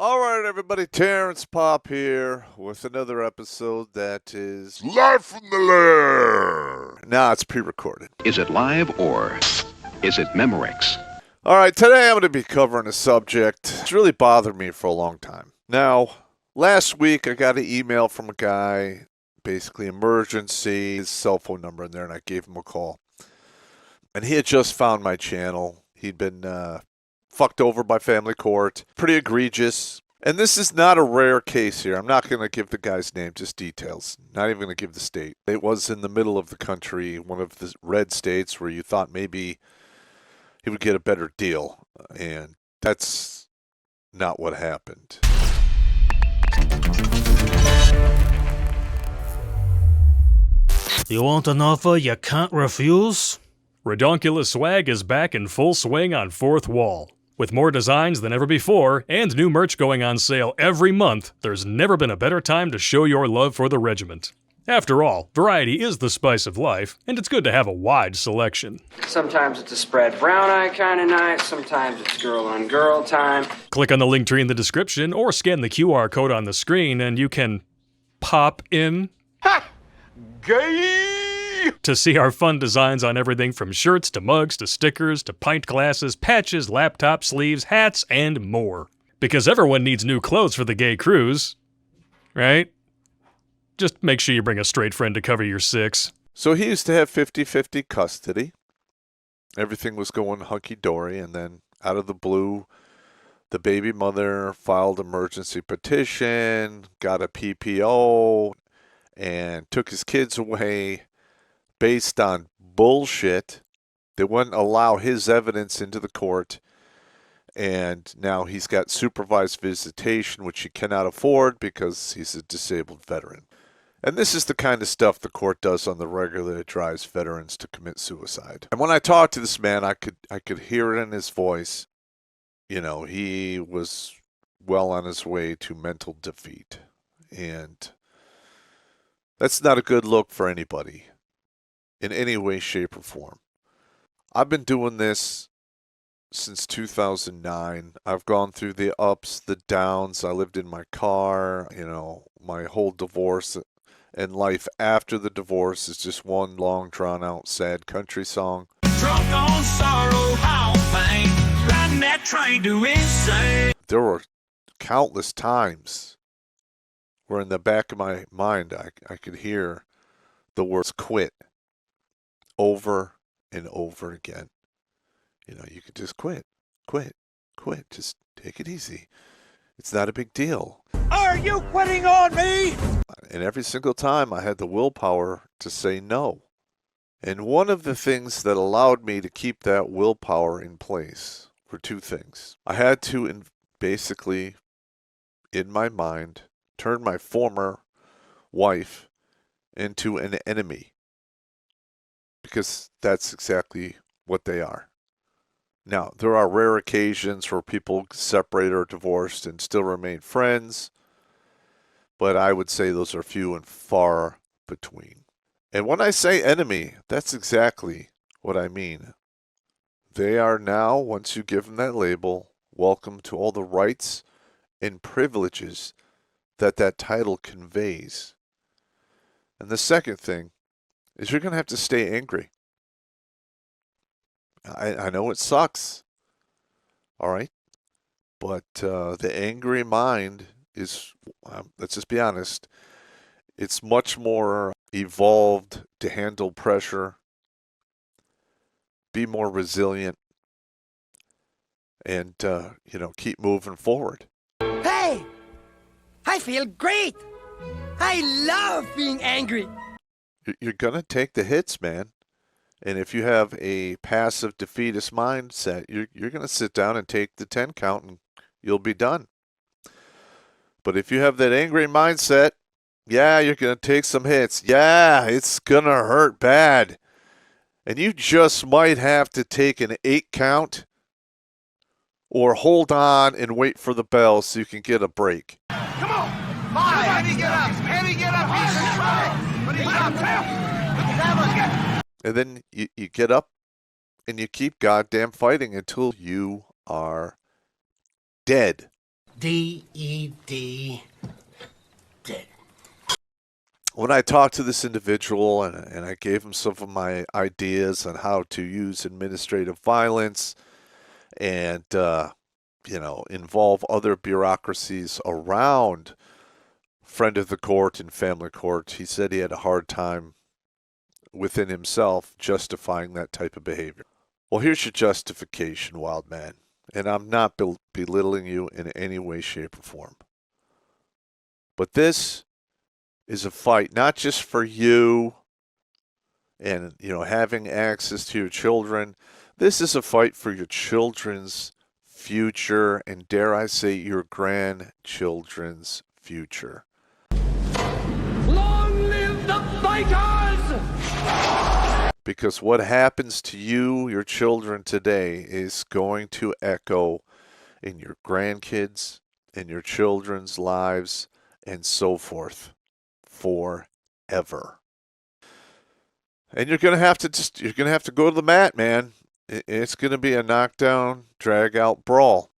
All right, everybody, Terrence Popp here with another episode that is Live from the Lair! Nah, it's pre-recorded. Is it live or is it Memorex? All right, today I'm going to be covering a subject that's really bothered me for a long time. Now, last week I got an email from a guy, basically emergency, his cell phone number in there, and I gave him a call. And he had just found my channel. He'd been fucked over by family court. Pretty egregious. And this is not a rare case here. I'm not going to give the guy's name, just details. Not even going to give the state. It was in the middle of the country, one of the red states where you thought maybe he would get a better deal. And that's not what happened. You want an offer you can't refuse? Redonkulas swag is back in full swing on Fourth Wall. With more designs than ever before, and new merch going on sale every month, there's never been a better time to show your love for the regiment. After all, variety is the spice of life, and it's good to have a wide selection. Sometimes it's a spread brown eye kind of night, sometimes it's girl on girl time. Click on the link tree in the description, or scan the QR code on the screen, and you can pop in. Ha! Gay! To see our fun designs on everything from shirts to mugs to stickers to pint glasses, patches, laptop sleeves, hats, and more. Because everyone needs new clothes for the gay cruise, right? Just make sure you bring a straight friend to cover your six. So he used to have 50-50 custody. Everything was going hunky-dory, and then out of the blue, the baby mother filed emergency petition, got a PPO, and took his kids away based on bullshit. They wouldn't allow his evidence into the court, and now he's got supervised visitation, which he cannot afford because he's a disabled veteran. And this is the kind of stuff the court does on the regular that drives veterans to commit suicide. And when I talked to this man, I could hear it in his voice. You know, he was well on his way to mental defeat. And that's not a good look for anybody in any way, shape, or form. I've been doing this since 2009. I've gone through the ups, the downs. I lived in my car. You know, my whole divorce and life after the divorce is just one long, drawn-out, sad country song. Drunk on sorrow, how pain, riding that train to insane. There were countless times where in the back of my mind I could hear the words quit over and over again. You know, you could just quit, just take it easy. It's not a big deal. Are you quitting on me? And every single time I had the willpower to say no. And one of the things that allowed me to keep that willpower in place were two things. I had to basically, in my mind, turn my former wife into an enemy. Because that's exactly what they are. Now, there are rare occasions where people separate or divorced and still remain friends, but I would say those are few and far between. And when I say enemy, that's exactly what I mean. They are now, once you give them that label, welcome to all the rights and privileges that that title conveys. And the second thing is you're going to have to stay angry. I know it sucks, all right? But the angry mind is, let's just be honest, it's much more evolved to handle pressure, be more resilient, and, keep moving forward. Hey! I feel great! I love being angry! You're going to take the hits, man. And if you have a passive defeatist mindset, you're going to sit down and take the 10 count and you'll be done. But if you have that angry mindset, yeah, you're going to take some hits. Yeah, it's going to hurt bad. And you just might have to take an 8 count or hold on and wait for the bell so you can get a break. Come on! Eddie, get up! Eddie, get up! He's in trouble! But he's not there! And then you get up and you keep goddamn fighting until you are dead. D-E-D. Dead. When I talked to this individual and I gave him some of my ideas on how to use administrative violence and, involve other bureaucracies around friend of the court and family court, he said he had a hard time within himself justifying that type of behavior. Well, here's your justification, wild man. And I'm not belittling you in any way, shape, or form. But this is a fight not just for you and, having access to your children. This is a fight for your children's future and, dare I say, your grandchildren's future. Long live the fighters! Because what happens to you, your children today, is going to echo in your grandkids, in your children's lives, and so forth, forever. And you're going to have to go to the mat, man. It's going to be a knockdown, drag out brawl.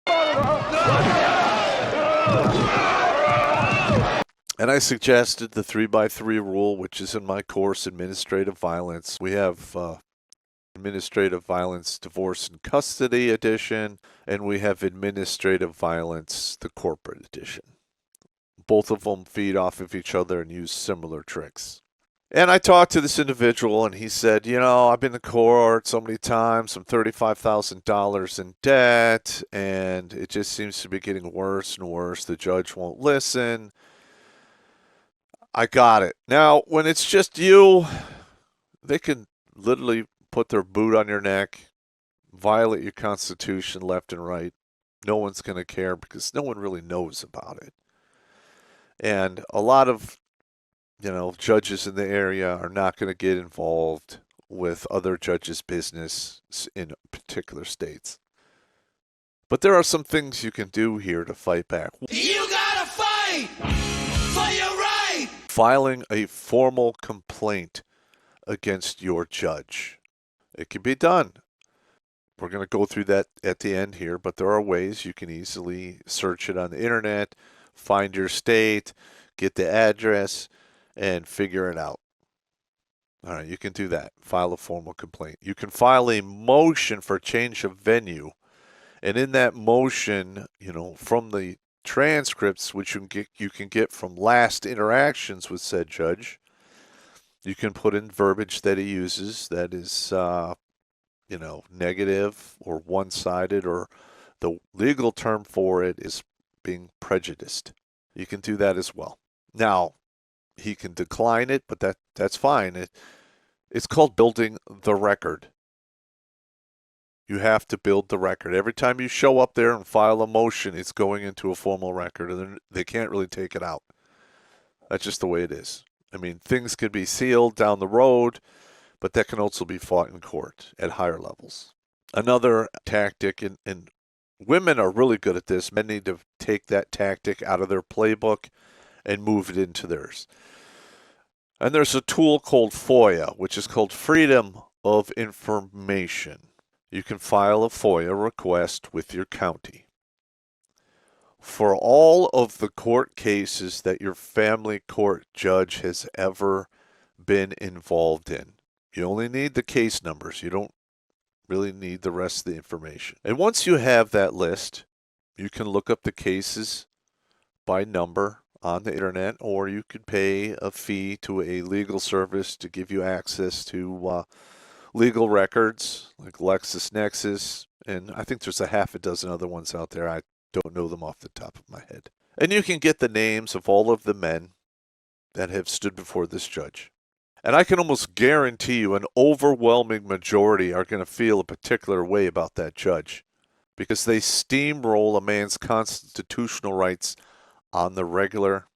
And I suggested the 3x3 rule, which is in my course, Administrative Violence. We have Administrative Violence Divorce and Custody Edition, and we have Administrative Violence, the Corporate Edition. Both of them feed off of each other and use similar tricks. And I talked to this individual, and he said, I've been to court so many times. I'm $35,000 in debt, and it just seems to be getting worse and worse. The judge won't listen. I got it. Now, when it's just you, they can literally put their boot on your neck, violate your Constitution left and right. No one's going to care because no one really knows about it. And a lot of, judges in the area are not going to get involved with other judges' business in particular states. But there are some things you can do here to fight back. You gotta fight for your right! Filing a formal complaint against your judge. It can be done. We're going to go through that at the end here, but there are ways you can easily search it on the internet, find your state, get the address, and figure it out. All right, you can do that. File a formal complaint. You can file a motion for change of venue. And in that motion, from the transcripts, which you can get from last interactions with said judge, you can put in verbiage that he uses that is, negative or one-sided, or the legal term for it is being prejudiced. You can do that as well. Now, he can decline it, but that's fine. It's called building the record. You have to build the record. Every time you show up there and file a motion, it's going into a formal record, and they can't really take it out. That's just the way it is. I mean, things can be sealed down the road, but that can also be fought in court at higher levels. Another tactic, and women are really good at this. Men need to take that tactic out of their playbook and move it into theirs. And there's a tool called FOIA, which is called Freedom of Information. You can file a FOIA request with your county for all of the court cases that your family court judge has ever been involved in. You only need the case numbers. You don't really need the rest of the information. And once you have that list, you can look up the cases by number on the internet, or you could pay a fee to a legal service to give you access to legal records like LexisNexis, and I think there's a half a dozen other ones out there. I don't know them off the top of my head. And you can get the names of all of the men that have stood before this judge. And I can almost guarantee you an overwhelming majority are going to feel a particular way about that judge because they steamroll a man's constitutional rights on the regular.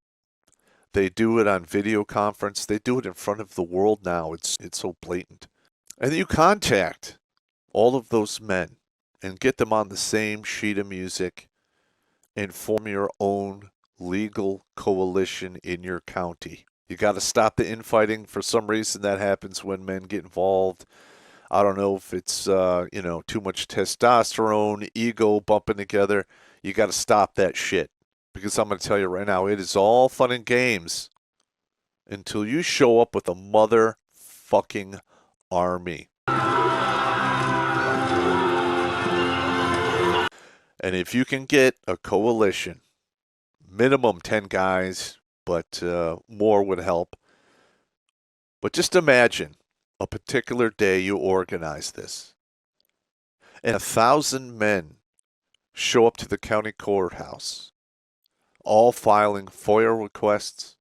They do it on video conference. They do it in front of the world now. It's so blatant. And you contact all of those men and get them on the same sheet of music and form your own legal coalition in your county. You got to stop the infighting. For some reason, that happens when men get involved. I don't know if it's, too much testosterone, ego bumping together. You got to stop that shit. Because I'm going to tell you right now, it is all fun and games until you show up with a motherfucking army. And if you can get a coalition, minimum 10 guys, but more would help. But just imagine a particular day you organize this, and 1,000 men show up to the county courthouse, all filing FOIA requests,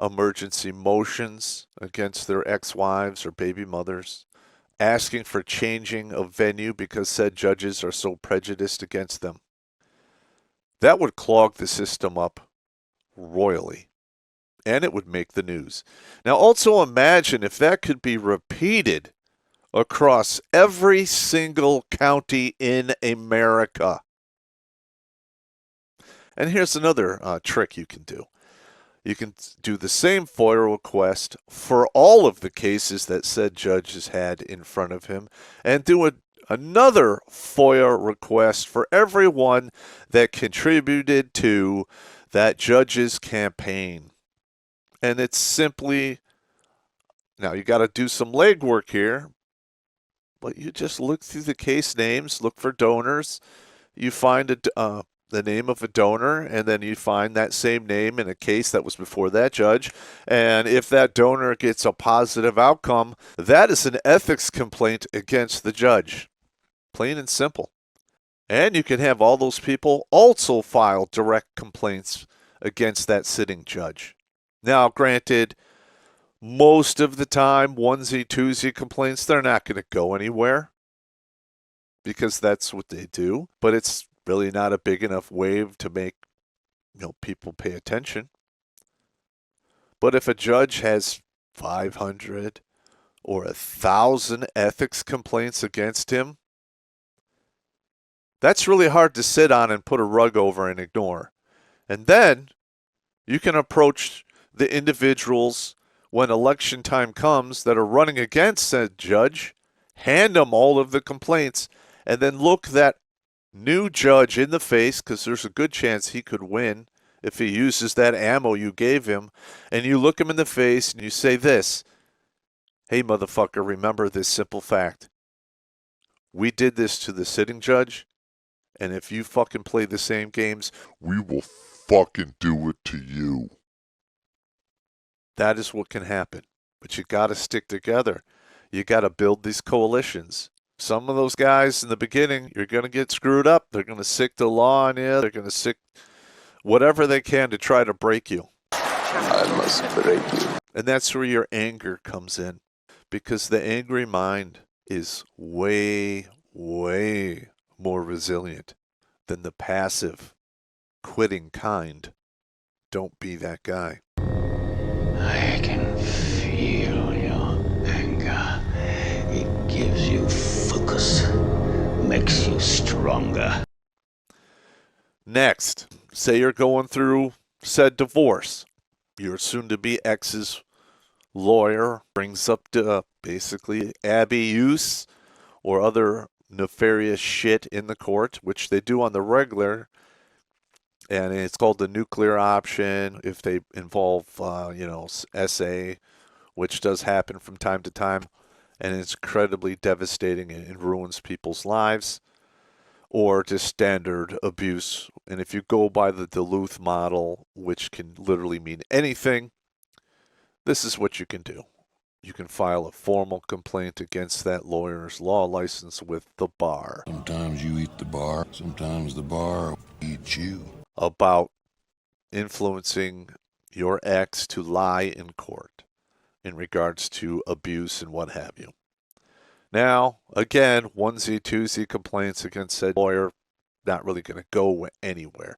emergency motions against their ex-wives or baby mothers, asking for changing of venue because said judges are so prejudiced against them. That would clog the system up royally, and it would make the news. Now, also imagine if that could be repeated across every single county in America. And here's another trick you can do. You can do the same FOIA request for all of the cases that said judge has had in front of him, and do another FOIA request for everyone that contributed to that judge's campaign. And it's simply, now you got to do some legwork here, but you just look through the case names, look for donors, you find the name of a donor, and then you find that same name in a case that was before that judge. And if that donor gets a positive outcome, that is an ethics complaint against the judge. Plain and simple. And you can have all those people also file direct complaints against that sitting judge. Now, granted, most of the time, onesie, twosie complaints, they're not going to go anywhere because that's what they do. But it's really not a big enough wave to make people pay attention. But if a judge has 500 or 1,000 ethics complaints against him, that's really hard to sit on and put a rug over and ignore. And then you can approach the individuals when election time comes that are running against said judge, hand them all of the complaints, and then look that new judge in the face, because there's a good chance he could win if he uses that ammo you gave him, and you look him in the face and you say this: hey, motherfucker, remember this simple fact. We did this to the sitting judge, and if you fucking play the same games, We will fucking do it to you. that is what can happen. But you got to stick together. You got to build these coalitions. Some of those guys in the beginning, you're going to get screwed up. They're going to sick the law on you. They're going to sick whatever they can to try to break you. I must break you. And that's where your anger comes in. Because the angry mind is way, way more resilient than the passive, quitting kind. Don't be that guy. I can feel your anger. It gives you focus, makes you stronger. Next, say you're going through said divorce. Your soon-to-be ex's lawyer brings up basically abuse or other nefarious shit in the court, which they do on the regular, and it's called the nuclear option if they involve, SA, which does happen from time to time, and it's incredibly devastating and ruins people's lives, or just standard abuse. And if you go by the Duluth model, which can literally mean anything, this is what you can do. You can file a formal complaint against that lawyer's law license with the bar. Sometimes you eat the bar, sometimes the bar eats you. About influencing your ex to lie in court in regards to abuse and what have you. Now, again, onesie, twosie complaints against said lawyer, not really going to go anywhere.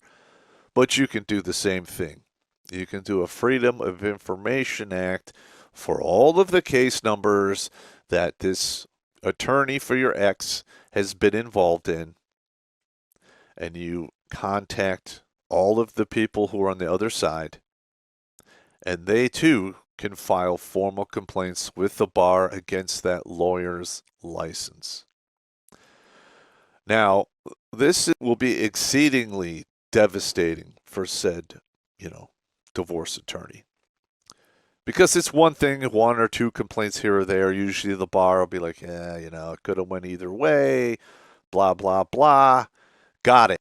But you can do the same thing. You can do a Freedom of Information Act for all of the case numbers that this attorney for your ex has been involved in, and you contact all of the people who are on the other side, and they too can file formal complaints with the bar against that lawyer's license. Now, this will be exceedingly devastating for said, divorce attorney. Because it's one thing, one or two complaints here or there. Usually the bar will be like, it could have went either way, blah, blah, blah. Got it.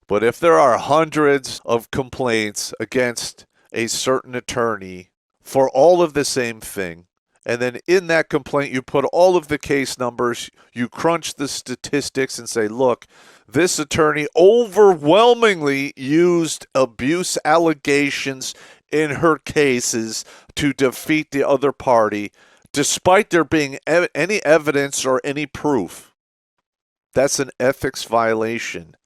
But if there are hundreds of complaints against a certain attorney for all of the same thing, and then in that complaint you put all of the case numbers, you crunch the statistics and say, look, this attorney overwhelmingly used abuse allegations in her cases to defeat the other party, despite there being any evidence or any proof. That's an ethics violation.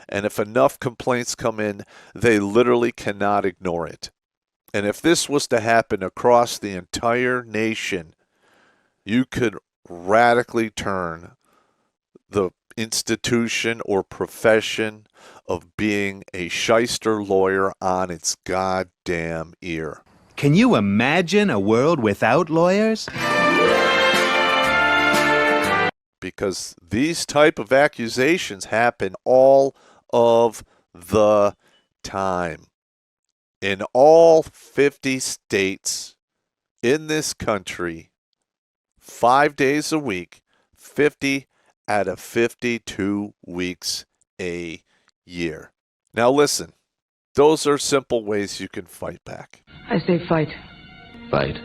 And if enough complaints come in, they literally cannot ignore it. And if this was to happen across the entire nation, you could radically turn the institution or profession of being a shyster lawyer on its goddamn ear. Can you imagine a world without lawyers? Because these type of accusations happen all of the time. In all 50 states in this country, 5 days a week, 50 out of 52 weeks a year. Now listen, those are simple ways you can fight back. I say fight. Fight.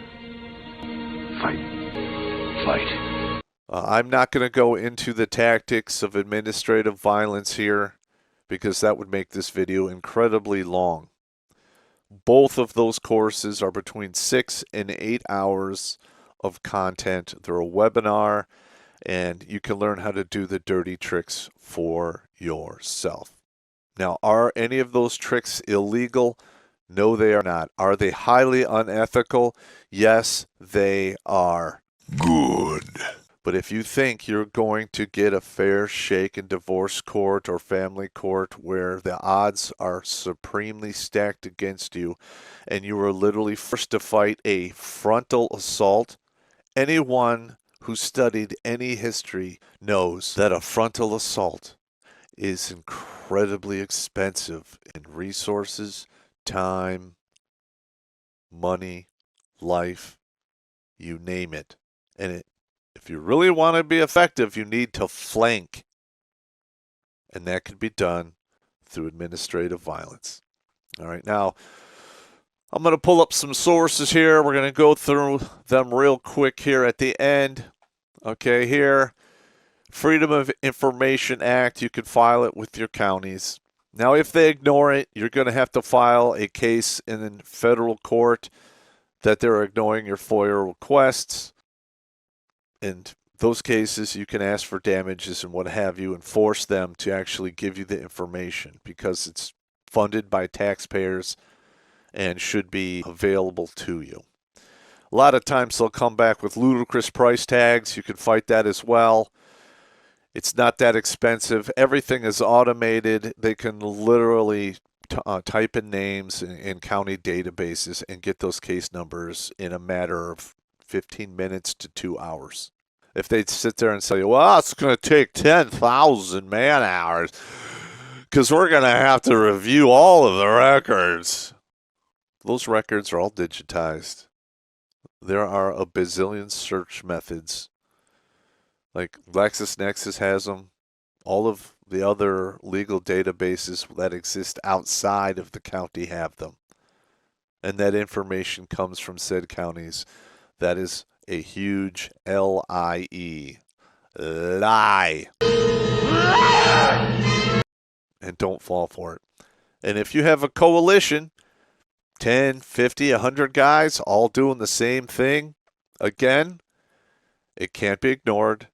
Fight. Fight. I'm not going to go into the tactics of administrative violence here because that would make this video incredibly long. Both of those courses are between 6 and 8 hours of content. They're a webinar, and you can learn how to do the dirty tricks for yourself. Now, are any of those tricks illegal? No, they are not. Are they highly unethical? Yes, they are. Good. But if you think you're going to get a fair shake in divorce court or family court where the odds are supremely stacked against you and you are literally forced to fight a frontal assault, anyone who studied any history knows that a frontal assault is incredibly expensive in resources, time, money, life, you name it. And if you really want to be effective, you need to flank. And that can be done through administrative violence. All right, now I'm going to pull up some sources here. We're going to go through them real quick here at the end. Okay, here, Freedom of Information Act, you can file it with your counties. Now, if they ignore it, you're going to have to file a case in federal court that they're ignoring your FOIA requests. In those cases, you can ask for damages and what have you and force them to actually give you the information because it's funded by taxpayers and should be available to you. A lot of times they'll come back with ludicrous price tags. You can fight that as well. It's not that expensive. Everything is automated. They can literally type in names in county databases and get those case numbers in a matter of 15 minutes to 2 hours. If they sit there and say, well, it's going to take 10,000 man hours because we're going to have to review all of the records. Those records are all digitized. There are a bazillion search methods. Like LexisNexis has them. All of the other legal databases that exist outside of the county have them. And that information comes from said counties. That is a huge L-I-E. Lie. And don't fall for it. And if you have a coalition, 10, 50, 100 guys all doing the same thing, again, it can't be ignored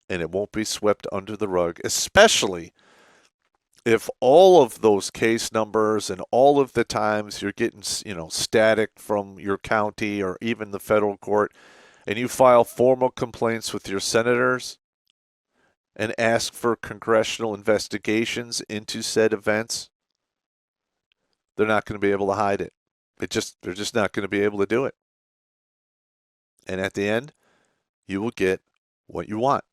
and it won't be swept under the rug, especially if all of those case numbers and all of the times you're getting, static from your county or even the federal court, and you file formal complaints with your senators and ask for congressional investigations into said events, they're not going to be able to hide it. They're just not going to be able to do it. And at the end, you will get what you want.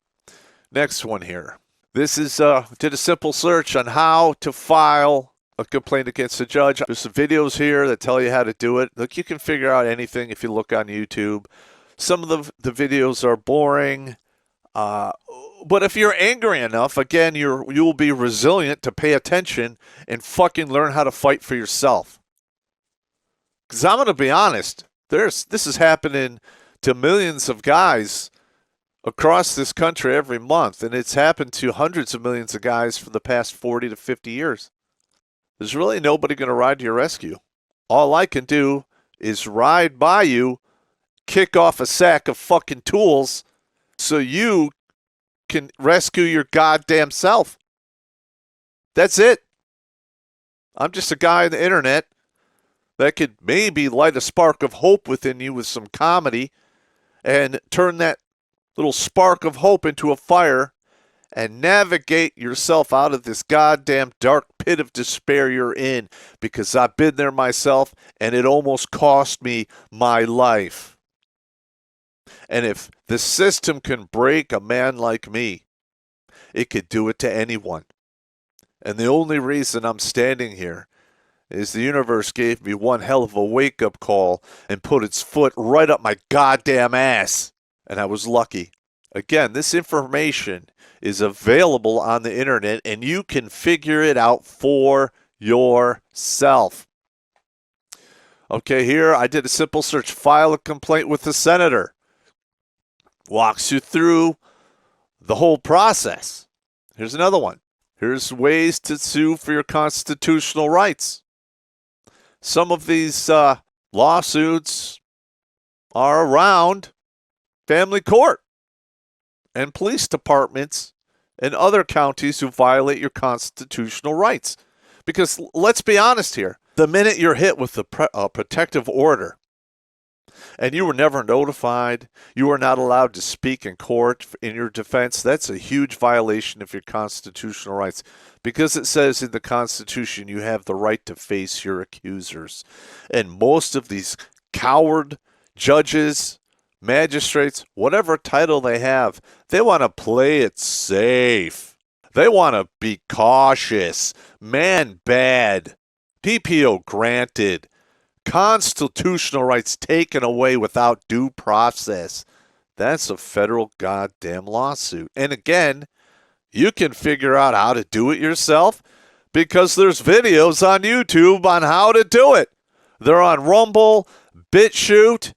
Next one here. This is did a simple search on how to file a complaint against a judge. There's some videos here that tell you how to do it. Look, you can figure out anything if you look on YouTube. Some of the videos are boring, but if you're angry enough, again, you will be resilient to pay attention and fucking learn how to fight for yourself. Because I'm going to be honest, this is happening to millions of guys across this country every month, and it's happened to hundreds of millions of guys for the past 40 to 50 years. There's really nobody going to ride to your rescue. All I can do is ride by you, kick off a sack of fucking tools so you can rescue your goddamn self. That's it. I'm just a guy on the internet that could maybe light a spark of hope within you with some comedy and turn that little spark of hope into a fire and navigate yourself out of this goddamn dark pit of despair you're in, because I've been there myself and it almost cost me my life. And if the system can break a man like me, it could do it to anyone. And the only reason I'm standing here is the universe gave me one hell of a wake-up call and put its foot right up my goddamn ass. And I was lucky. Again, this information is available on the internet, and you can figure it out for yourself. Okay, here I did a simple search. File a complaint with the senator. Walks you through the whole process. Here's another one. Here's ways to sue for your constitutional rights. Some of these lawsuits are around family court and police departments and other counties who violate your constitutional rights. Because let's be honest here, the minute you're hit with a protective order and you were never notified, you are not allowed to speak in court in your defense, that's a huge violation of your constitutional rights. Because it says in the Constitution you have the right to face your accusers. And most of these coward judges, magistrates, whatever title they have, they want to play it safe. They want to be cautious. Man bad. PPO granted. Constitutional rights taken away without due process. That's a federal goddamn lawsuit. And again, you can figure out how to do it yourself because there's videos on YouTube on how to do it. They're on Rumble, BitChute.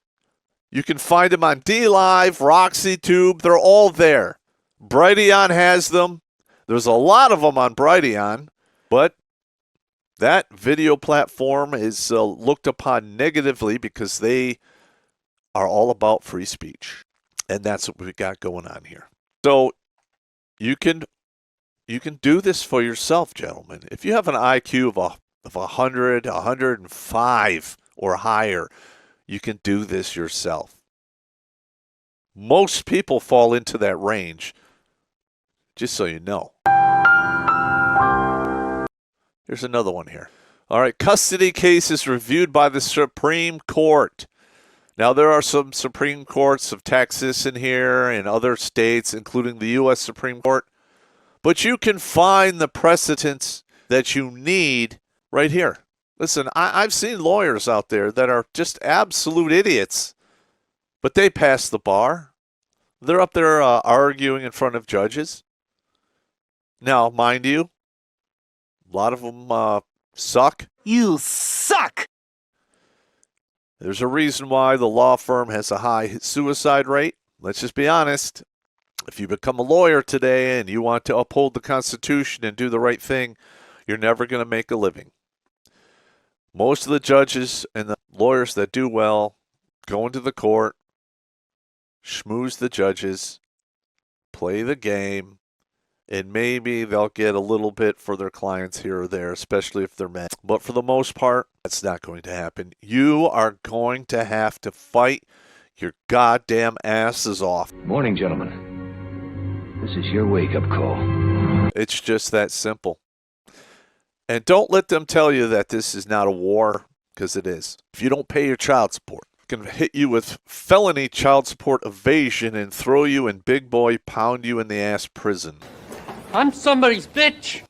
You can find them on DLive, RoxyTube. They're all there. Brighteon has them. There's a lot of them on Brighteon, but that video platform is looked upon negatively because they are all about free speech. And that's what we got going on here. So you can do this for yourself, gentlemen. If you have an IQ of 100, 105 or higher, you can do this yourself. Most people fall into that range, just so you know. Here's another one here. All right, custody cases reviewed by the Supreme Court. Now, there are some Supreme Courts of Texas in here and other states, including the U.S. Supreme Court. But you can find the precedents that you need right here. Listen, I've seen lawyers out there that are just absolute idiots, but they pass the bar. They're up there arguing in front of judges. Now, mind you, a lot of them suck. You suck! There's a reason why the law firm has a high suicide rate. Let's just be honest. If you become a lawyer today and you want to uphold the Constitution and do the right thing, you're never going to make a living. Most of the judges and the lawyers that do well go into the court, schmooze the judges, play the game, and maybe they'll get a little bit for their clients here or there, especially if they're men. But for the most part, that's not going to happen. You are going to have to fight your goddamn asses off. Morning, gentlemen. This is your wake-up call. It's just that simple. And don't let them tell you that this is not a war, because it is. If you don't pay your child support, it can hit you with felony child support evasion and throw you in big boy, pound you in the ass prison. I'm somebody's bitch.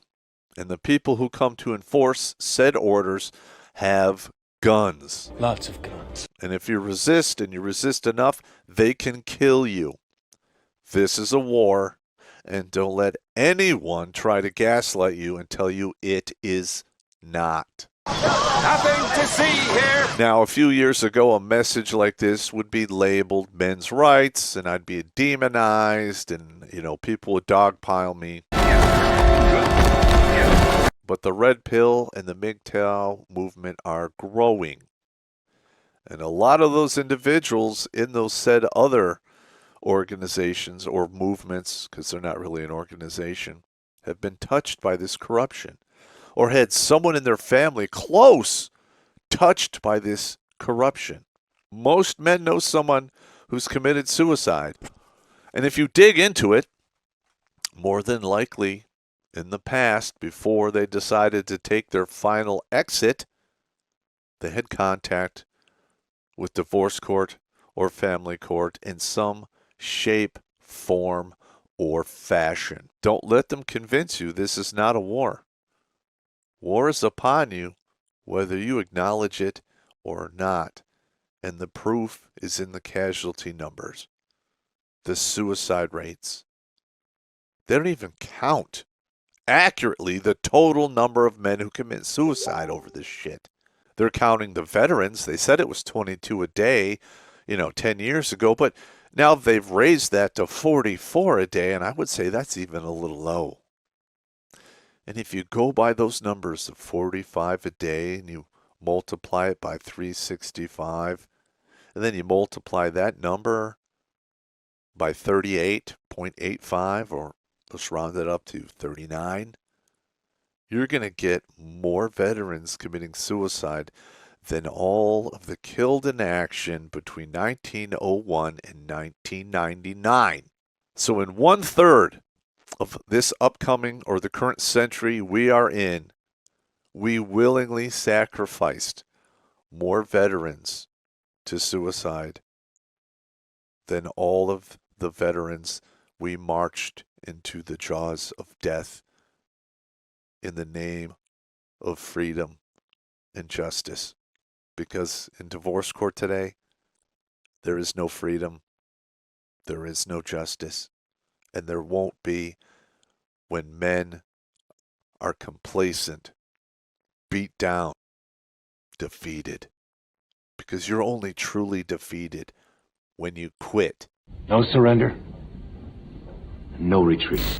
And the people who come to enforce said orders have guns. Lots of guns. And if you resist, and you resist enough, they can kill you. This is a war, and don't let anyone try to gaslight you and tell you it is not. Nothing to see here. Now, a few years ago, a message like this would be labeled men's rights, and I'd be demonized, and, people would dogpile me. But the red pill and the MGTOW movement are growing. And a lot of those individuals in those said other organizations or movements, because they're not really an organization, have been touched by this corruption or had someone in their family close touched by this corruption. Most men know someone who's committed suicide. And if you dig into it, more than likely in the past, before they decided to take their final exit, they had contact with divorce court or family court in some shape, form, or fashion. Don't let them convince you this is not a war. War is upon you, whether you acknowledge it or not. And the proof is in the casualty numbers, the suicide rates. They don't even count accurately the total number of men who commit suicide over this shit. They're counting the veterans. They said it was 22 a day, 10 years ago, but now they've raised that to 44 a day, and I would say that's even a little low. And if you go by those numbers of 45 a day and you multiply it by 365, and then you multiply that number by 38.85, or let's round it up to 39, you're going to get more veterans committing suicide than all of the killed in action between 1901 and 1999. So in 1/3 of this upcoming or the current century we are in, we willingly sacrificed more veterans to suicide than all of the veterans we marched into the jaws of death in the name of freedom and justice. Because in divorce court today, there is no freedom, there is no justice, and there won't be when men are complacent, beat down, defeated. Because you're only truly defeated when you quit. No surrender. No retreat.